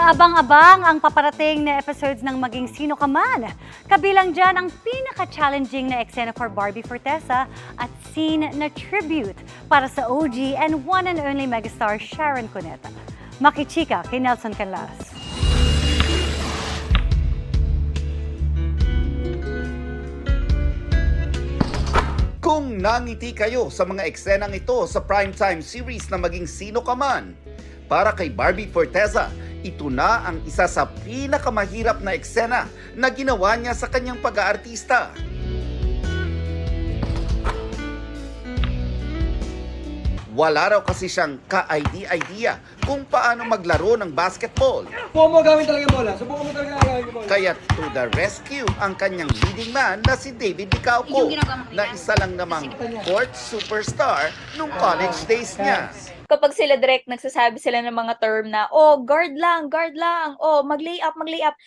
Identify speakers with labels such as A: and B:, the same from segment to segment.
A: Kaabang-abang ang paparating na episodes ng Maging Sino Ka Man. Kabilang dyan ang pinaka-challenging na eksena for Barbie Fortesa at scene na tribute para sa OG and one and only megastar Sharon Cuneta. Makichika kay Nelson Canlas.
B: Kung nangiti kayo sa mga eksenang ito sa primetime series na Maging Sino Ka Man, para kay Barbie Fortesa, ito na ang isa sa pinakamahirap na eksena na ginawa niya sa kanyang pag-aartista. Wala raw kasi siyang ka-idea kung paano maglaro ng basketball.
C: Subukan mo gamit talaga yung bola. Subukan mo talaga gamit yung bola.
B: Kaya to the rescue ang kanyang leading man na si David Licauco, na isa lang namang court superstar nung college days niya.
D: Kapag sila direct nagsasabi sila ng mga term na, oh, guard lang, oh, mag-layup.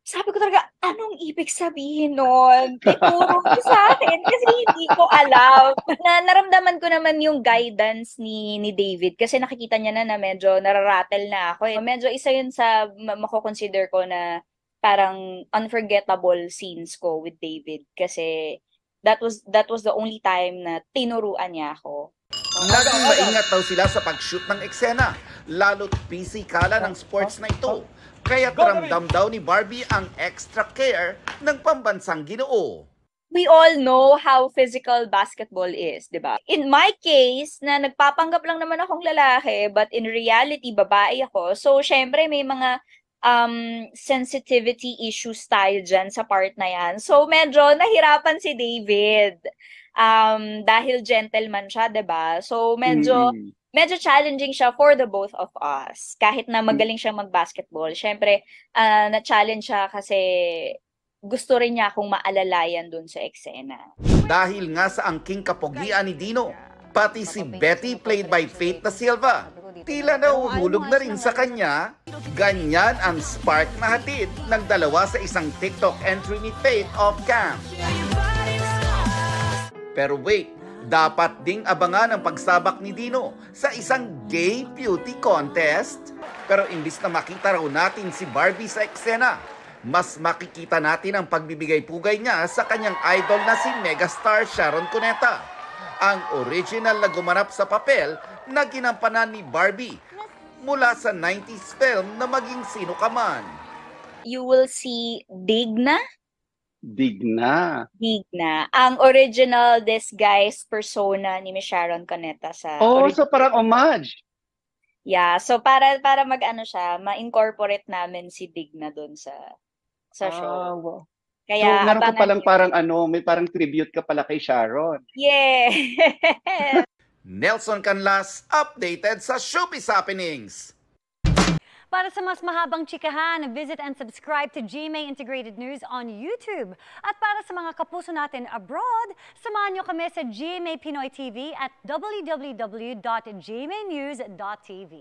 D: Sabi ko talaga, anong ibig sabihin nun? Ituro ko sa akin kasi hindi ko alam. Naramdaman ko naman yung guidance ni David kasi nakikita niya na medyo nararatel na ako. Medyo isa yun sa mako-consider ko na parang unforgettable scenes ko with David kasi that was the only time na tinuruan niya ako.
B: Naging maingat daw sila sa pag-shoot ng eksena, lalo't pisikala ng sports na ito. Kaya ramdam daw ni Barbie ang extra care ng pambansang Ginoo.
D: We all know how physical basketball is, di ba? In my case, na nagpapanggap lang naman akong lalaki, but in reality, babae ako. So, syempre, may mga sensitivity issues tayo dyan sa part na yan. So, medyo nahirapan si David. Dahil gentleman siya, 'di ba? So medyo challenging siya for the both of us. Kahit na magaling siya mag-basketball, syempre na-challenge siya kasi gusto rin niya akong maalalayan dun sa eksena.
B: Dahil nga sa angking kapogian ni Dino, pati si Betty played by Faith Da Silva, tila nahuhulog na rin sa kanya. Ganyan ang spark na hatid ng dalawa sa isang TikTok entry ni Faith off-cam. Pero wait, dapat ding abangan ang pagsabak ni Dino sa isang gay beauty contest. Pero imbis na makita raw natin si Barbie sa eksena, mas makikita natin ang pagbibigay-pugay niya sa kanyang idol na si megastar Sharon Cuneta, ang original na gumanap sa papel na ginampanan ni Barbie mula sa 90s film na Maging Sino Ka Man.
D: You will see Digna, ang original disguised persona ni Miss Sharon Cuneta sa
E: so parang homage.
D: Yeah, so para mag-ano siya, ma-incorporate namin si Digna doon sa show.
E: Wow.
D: Kaya
E: so meron ka palang parang may parang tribute ka pala kay Sharon.
D: Yeah.
B: Nelson Canlas, updated sa Showbiz Happenings.
A: Para sa mas mahabang chikahan, visit and subscribe to GMA Integrated News on YouTube. At para sa mga kapuso natin abroad, samahan nyo kami sa GMA Pinoy TV at www.gmanews.tv.